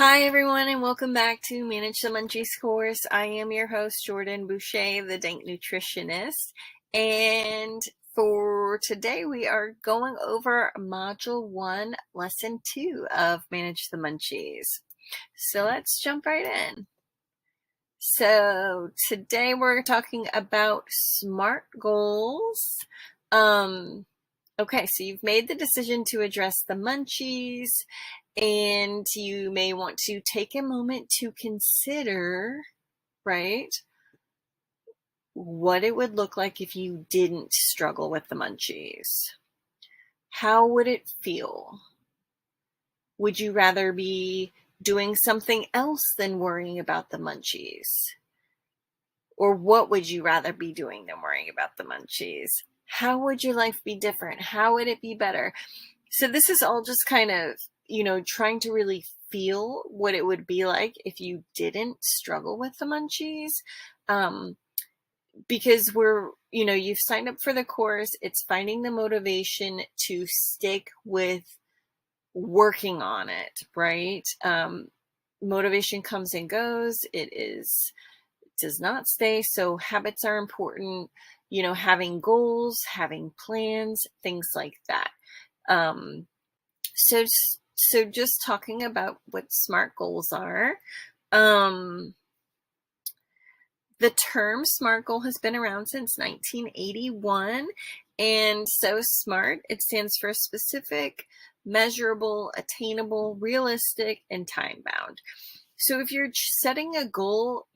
Hi, everyone, and welcome back to Manage the Munchies course. I am your host, Jordan Boucher, the Dank Nutritionist. And for today, we are going over Module 1, Lesson 2 of Manage the Munchies. So let's jump right in. So today we're talking about SMART goals. Okay, so you've made the decision to address the munchies, and you may want to take a moment to consider, right, what it would look like if you didn't struggle with the munchies. How would it feel? Would you rather be doing something else than worrying about the munchies? Or what would you rather be doing than worrying about the munchies? How would your life be different? How would it be better? So this is all just kind of, trying to really feel what it would be like if you didn't struggle with the munchies. Because you've signed up for the course. It's finding the motivation to stick with working on it, right? Motivation comes and goes. It does not stay. So habits are important, having goals, having plans, things like that. So just talking about what SMART goals are. The term SMART goal has been around since 1981. And so SMART, it stands for specific, measurable, attainable, realistic, and time-bound. So if you're setting a goal,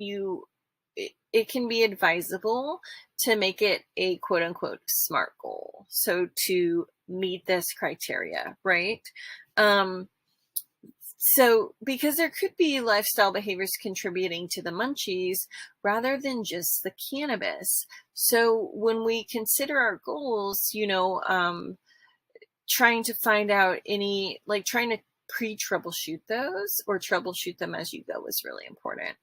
it can be advisable to make it a quote-unquote SMART goal. So to meet this criteria, right? So because there could be lifestyle behaviors contributing to the munchies rather than just the cannabis. So when we consider our goals, trying to find out trying to pre-troubleshoot those or troubleshoot them as you go is really important.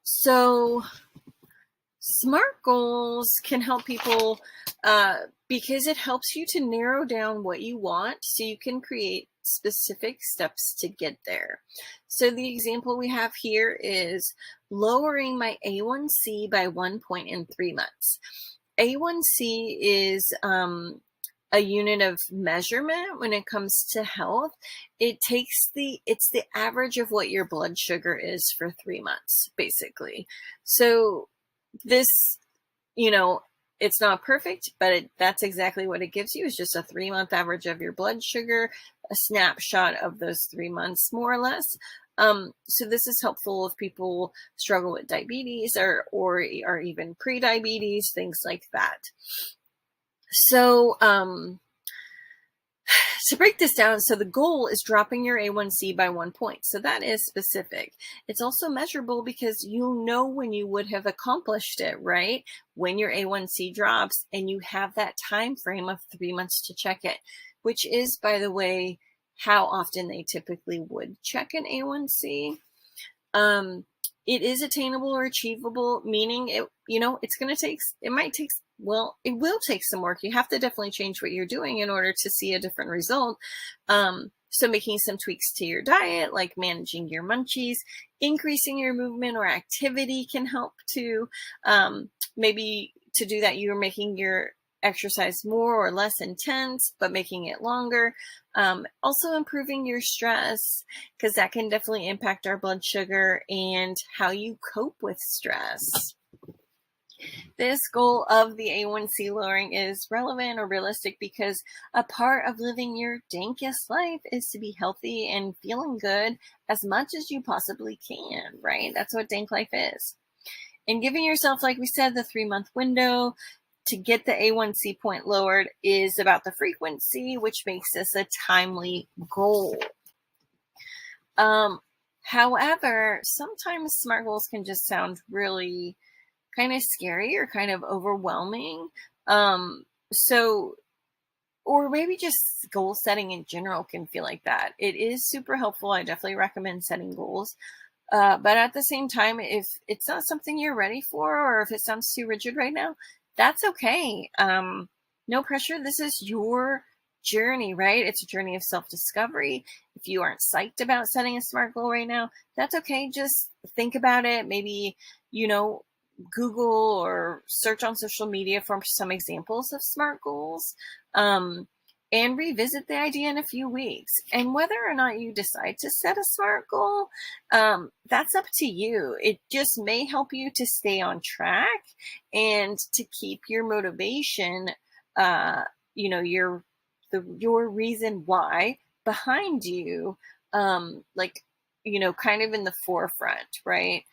So SMART goals can help people because it helps you to narrow down what you want so you can create specific steps to get there. So the example we have here is lowering my A1C by 1 point in 3 months. A1C is a unit of measurement when it comes to health. It's the average of what your blood sugar is for 3 months, basically. So this, it's not perfect, but that's exactly what it gives you. Is just a 3-month average of your blood sugar, a snapshot of those 3 months, more or less. So this is helpful if people struggle with diabetes or even pre-diabetes, things like that. So to break this down, so the goal is dropping your A1C by 1 point. So that is specific. It's also measurable because you know when you would have accomplished it, right? When your A1C drops, and you have that time frame of 3 months to check it, which is, by the way, how often they typically would check an A1C. It is attainable or achievable, meaning it will take some work. You have to definitely change what you're doing in order to see a different result. So making some tweaks to your diet, like managing your munchies, increasing your movement or activity can help to, maybe to do that, you're making your exercise more or less intense, but making it longer. Also improving your stress, because that can definitely impact our blood sugar and how you cope with stress. This goal of the A1C lowering is relevant or realistic because a part of living your dankest life is to be healthy and feeling good as much as you possibly can, right? That's what dank life is. And giving yourself, like we said, the 3-month window to get the A1C point lowered is about the frequency, which makes this a timely goal. However, sometimes SMART goals can just sound really kind of scary or kind of overwhelming. Or maybe just goal setting in general can feel like that. It is super helpful. I definitely recommend setting goals. But at the same time, if it's not something you're ready for, or if it sounds too rigid right now, that's okay. No pressure. This is your journey, right? It's a journey of self-discovery. If you aren't psyched about setting a SMART goal right now, that's okay. Just think about it. Maybe, Google or search on social media for some examples of SMART goals. And revisit the idea in a few weeks. And whether or not you decide to set a SMART goal, that's up to you. It just may help you to stay on track and to keep your motivation, your reason why behind you, kind of in the forefront, right?